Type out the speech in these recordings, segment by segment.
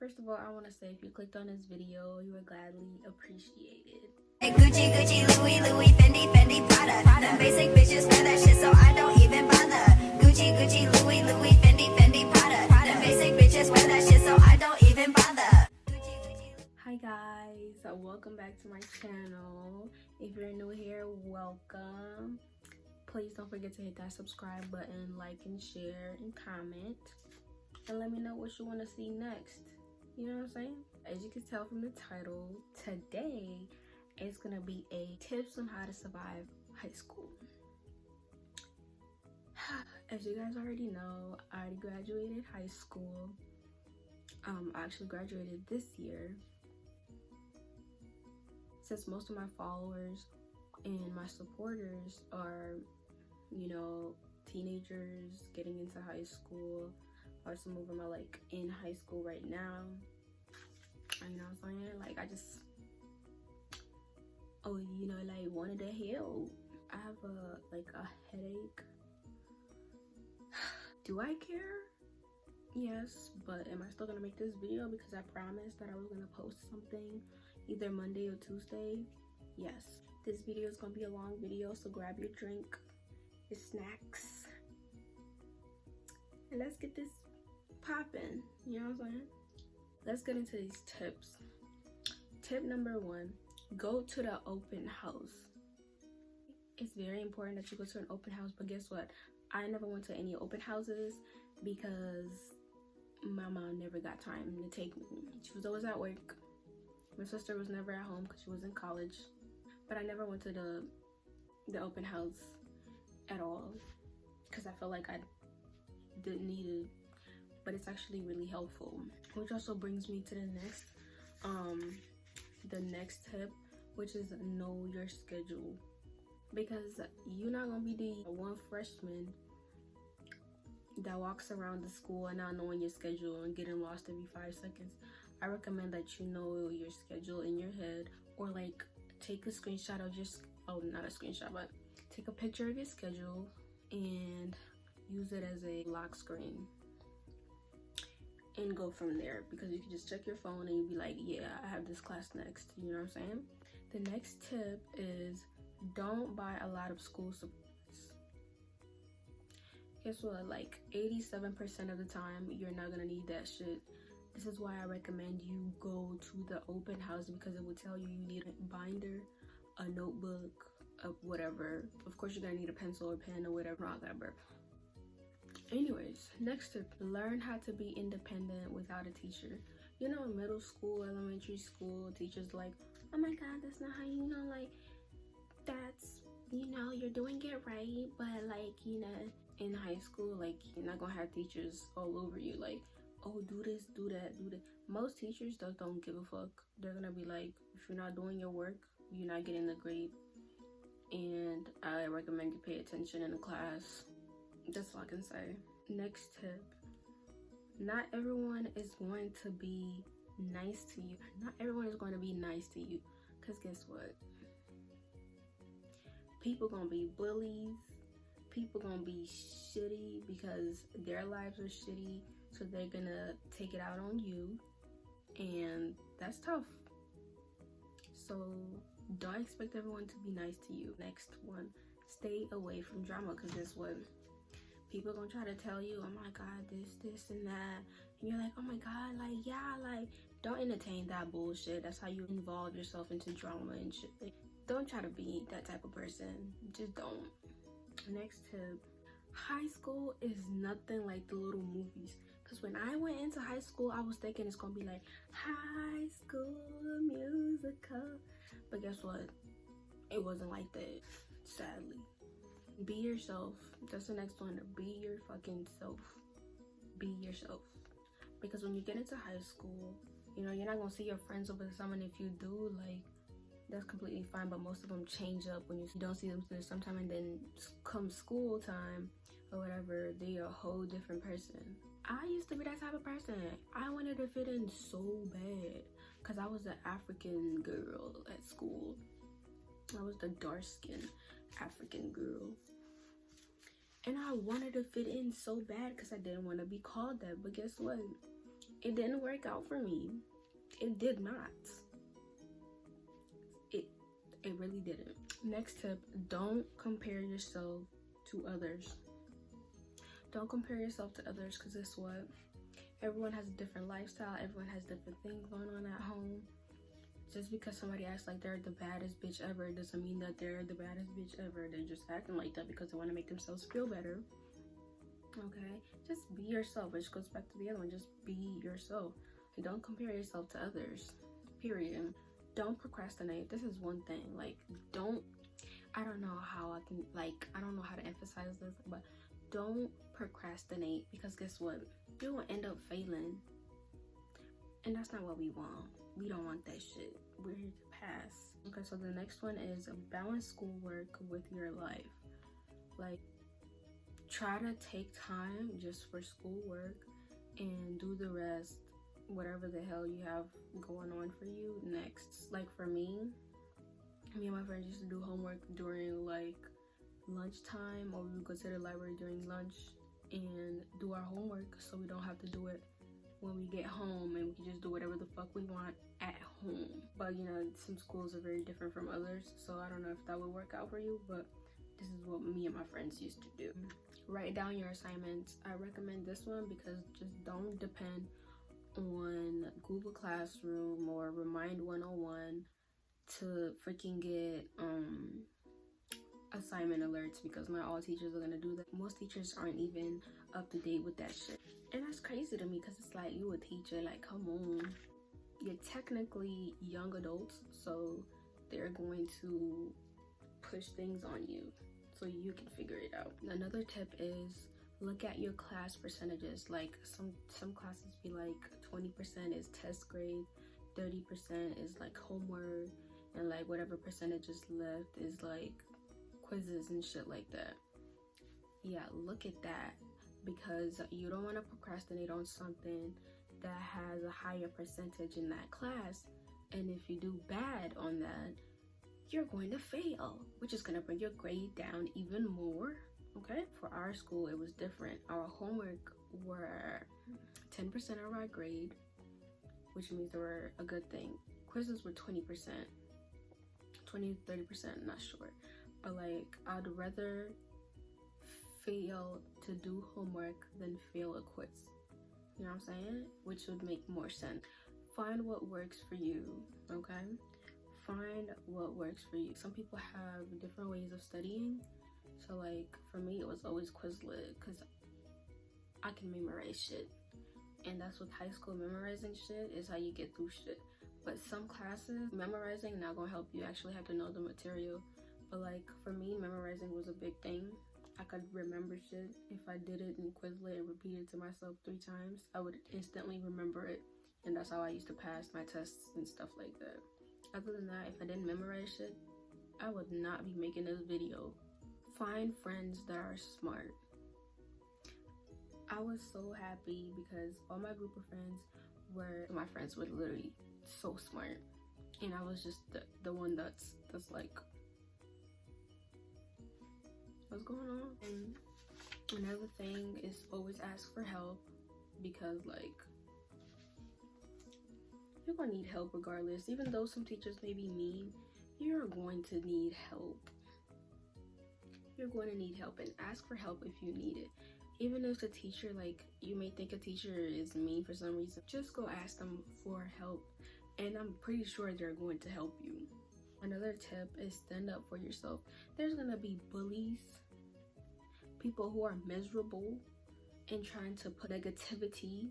First of all, I want to say if you clicked on this video, you are gladly appreciated. Gucci, Gucci, Louis, Louis, Fendi, Fendi, Prada. The basic bitches wear that shit, so I don't even bother. Gucci, Gucci, Louis, Louis, Fendi, Fendi, Prada. The basic bitches wear that shit, so I don't even bother. Hi guys, welcome back to my channel. If you're new here, welcome. Please don't forget to hit that subscribe button, like and share and comment, and let me know what you want to see next. You know what I'm saying? As you can tell from the title, today is gonna be a tips on how to survive high school. As you guys already know, I already graduated high school. I actually graduated this year. Since most of my followers and my supporters are, you know, teenagers getting into high school, or some of them are like in high school right now. You know what I'm saying? Like, I just, wanted to heal. I have a headache. Do I care? Yes, but am I still gonna make this video because I promised that I was gonna post something either Monday or Tuesday? Yes. This video is gonna be a long video, so grab your drink, your snacks, and let's get this popping. You know what I'm saying? Let's get into these tips. Tip number 1, go to the open house. It's very important that you go to an open house, but guess what? I never went to any open houses because my mom never got time to take me. She was always at work. My sister was never at home because she was in college. But I never went to the open house at all because I felt like I didn't need it. But it's actually really helpful. Which also brings me to the next tip, which is know your schedule. Because you're not gonna be the one freshman that walks around the school and not knowing your schedule and getting lost every 5 seconds. I recommend that you know your schedule in your head, or like take a screenshot of your, not a screenshot, but take a picture of your schedule and use it as a lock screen and go from there, because you can just check your phone and you'll be like, yeah, I have this class next. You know what I'm saying? The next tip is don't buy a lot of school supplies. Guess what? Like 87% of the time, you're not gonna need that shit. This is why I recommend you go to the open house, because it will tell you need a binder, a notebook, whatever. Of course, you're gonna need a pencil or pen or whatever. Anyways, next tip, learn how to be independent without a teacher. You know, in middle school, elementary school, teachers like, oh my god, that's not how you know, like, that's, you know, you're doing it right. But like, you know, in high school, like, you're not gonna have teachers all over you like, oh, do this, do that, do that. Most teachers just don't give a fuck. They're gonna be like, if you're not doing your work, you're not getting the grade, and I recommend you pay attention in the class. That's all I can say. Next tip, not everyone is going to be nice to you. Not everyone is going to be nice to you, because guess what? People gonna be bullies. People gonna be shitty because their lives are shitty, so they're gonna take it out on you, and that's tough. So don't expect everyone to be nice to you. Next one, stay away from drama, because guess what? People gonna try to tell you, oh my god, this and that, and you're like, oh my god, like, yeah, like, don't entertain that bullshit. That's how you involve yourself into drama and shit. Like, don't try to be that type of person. Just don't. Next tip, high school is nothing like the little movies. Because when I went into high school, I was thinking it's gonna be like High School Musical. But guess what? It wasn't like that, sadly. Be yourself. That's the next one. Be your fucking self. Be yourself. Because when you get into high school, you know, you're not gonna see your friends over the summer, and if you do, like, that's completely fine, but most of them change up when you don't see them for some time, and then come school time or whatever, they're a whole different person. I used to be that type of person. I wanted to fit in so bad because I was an African girl at school. I was the dark-skinned African girl, and I wanted to fit in so bad because I didn't want to be called that. But guess what? It didn't work out for me. It did not. It really didn't. Next tip, don't compare yourself to others. Don't compare yourself to others, because guess what? Everyone has a different lifestyle. Everyone has different things going on at home. Just because somebody acts like they're the baddest bitch ever doesn't mean that they're the baddest bitch ever. They're just acting like that because they want to make themselves feel better. Okay? Just be yourself, which goes back to the other one. Just be yourself. And don't compare yourself to others. Period. Don't procrastinate. This is one thing. Like, I don't know how to emphasize this, but don't procrastinate, because guess what? You will end up failing. And that's not what we want. We don't want that shit. We're here to pass. Okay, so the next one is balance schoolwork with your life. Like, try to take time just for schoolwork and do the rest, whatever the hell you have going on for you next. Like for me and my friends used to do homework during like lunchtime, or we would go to the library during lunch and do our homework, so we don't have to do it when we get home, and we can just do whatever the fuck we want at home. But you know, some schools are very different from others, so I don't know if that would work out for you, but this is what me and my friends used to do. Write down your assignments. I recommend this one because just don't depend on Google Classroom or Remind 101 to freaking get assignment alerts, because not all teachers are gonna do that. Most teachers aren't even up to date with that shit, and that's crazy to me, because it's like, you a teacher, like, come on. You're technically young adults, so they're going to push things on you so you can figure it out. Another tip is look at your class percentages. Like some classes be like 20% is test grade, 30% is like homework, and like whatever percentage is left is like quizzes and shit like that. Yeah, look at that, because you don't want to procrastinate on something that has a higher percentage in that class, and if you do bad on that, you're going to fail, which is going to bring your grade down even more. Okay, for our school it was different. Our homework were 10% of our grade, which means they were a good thing. Quizzes were 20%, 20-30%, not sure, but like, I'd rather fail to do homework than fail a quiz. You know what I'm saying? Which would make more sense. Find what works for you, okay? Find what works for you. Some people have different ways of studying. So like, for me, it was always Quizlet, because I can memorize shit. And that's with high school, memorizing shit is how you get through shit. But some classes, memorizing not gonna help you. Actually have to know the material. But like, for me, memorizing was a big thing. I could remember shit. If I did it in Quizlet and repeated it to myself 3 times, I would instantly remember it. And that's how I used to pass my tests and stuff like that. Other than that, if I didn't memorize shit, I would not be making this video. Find friends that are smart. I was so happy because all my group of friends my friends were literally so smart. And I was just the one that's like, what's going on? And another thing is always ask for help, because like, you're gonna need help regardless. Even though some teachers may be mean, you're going to need help. You're going to need help, and ask for help if you need it. Even if the teacher, like, you may think a teacher is mean for some reason, just go ask them for help, and I'm pretty sure they're going to help you. Another tip is stand up for yourself. There's gonna be bullies, people who are miserable and trying to put negativity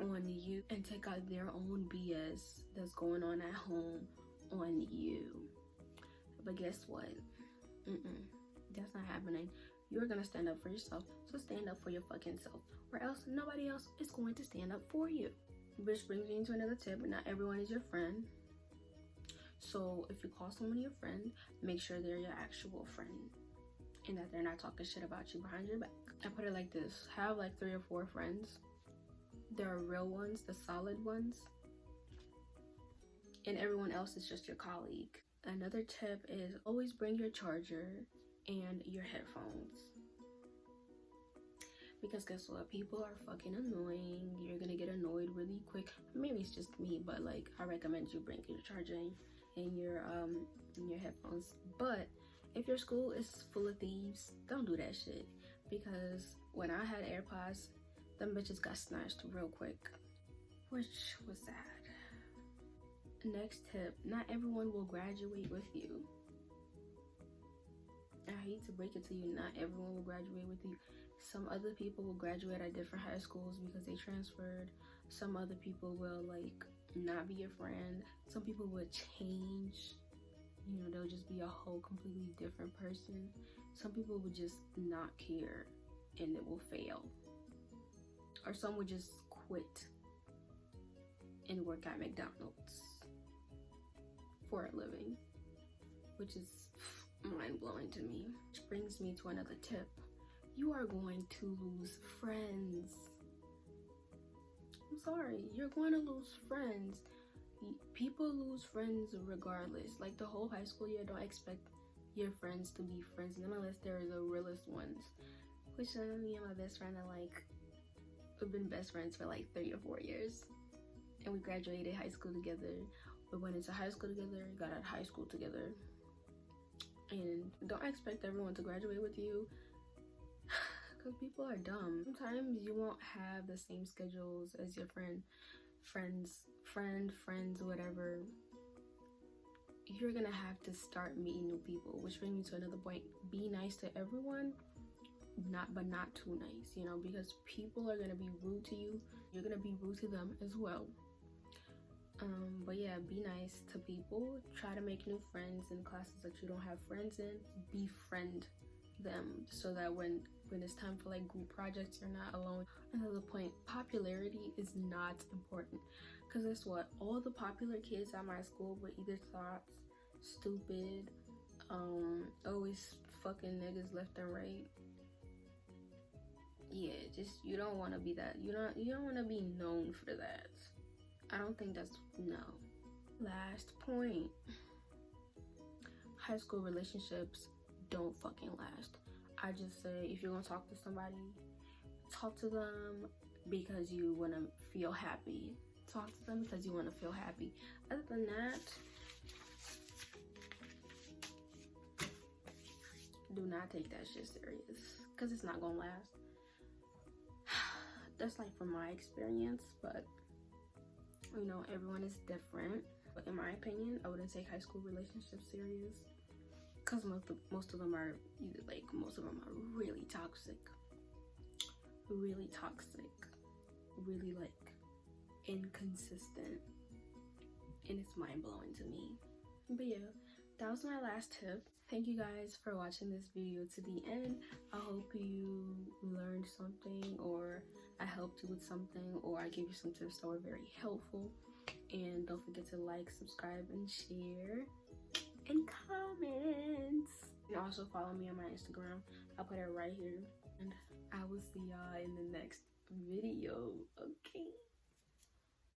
on you and take out their own BS that's going on at home on you. But guess what? That's not happening. You're gonna stand up for yourself, so stand up for your fucking self, or else nobody else is going to stand up for you. Which brings me into another tip. Not everyone is your friend. So if you call someone your friend, make sure they're your actual friend and that they're not talking shit about you behind your back. I put it like this: have like 3 or 4 friends. There are real ones, the solid ones, and everyone else is just your colleague. Another tip is always bring your charger and your headphones. Because guess what? People are fucking annoying. You're gonna get annoyed really quick. Maybe it's just me, but like I recommend you bring your charging and your headphones. But if your school is full of thieves, don't do that shit. Because when I had AirPods, them bitches got snatched real quick, which was sad. Next tip, not everyone will graduate with you. I hate to break it to you, not everyone will graduate with you. Some other people will graduate at different high schools because they transferred. Some other people will like not be your friend. Some people will change. You know, they'll just be a whole completely different person. Some people will just not care and it will fail. Or some will just quit and work at McDonald's for a living, which is mind-blowing to me. Which brings me to another tip. You are going to lose friends. I'm sorry, you're going to lose friends. People lose friends regardless. Like the whole high school year, don't expect your friends to be friends unless they're the realest ones. Which me and my best friend are like, we've been best friends for like 3 or 4 years. And we graduated high school together. We went into high school together, got out of high school together. And don't expect everyone to graduate with you. Because people are dumb. Sometimes you won't have the same schedules as your friends, whatever. You're gonna have to start meeting new people, which brings me to another point. Be nice to everyone, but not too nice, you know, because people are gonna be rude to you. You're gonna be rude to them as well. But yeah, be nice to people. Try to make new friends in classes that you don't have friends in. Befriend them so that when it's time for like group projects, you're not alone. Another point, popularity is not important. Because guess what? All the popular kids at my school were either thoughts, stupid, always fucking niggas left and right. Yeah, just you don't want to be that. You don't want to be known for that. I don't think that's no. Last point. High school relationships don't fucking last. I just say if you're gonna talk to somebody, talk to them because you want to feel happy. Talk to them because you want to feel happy. Other than that, do not take that shit serious because it's not gonna last. That's like from my experience, but you know, everyone is different. But in my opinion, I wouldn't take high school relationships serious because most of them are either like really toxic, really like inconsistent, and it's mind-blowing to me. But yeah, that was my last tip. Thank you guys for watching this video to the end. I hope you learned something, or I helped you with something, or I gave you some tips that were very helpful. And don't forget to like, subscribe, and share, and comment. You can also follow me on my Instagram. I'll put it right here. And I will see y'all in the next video. Okay.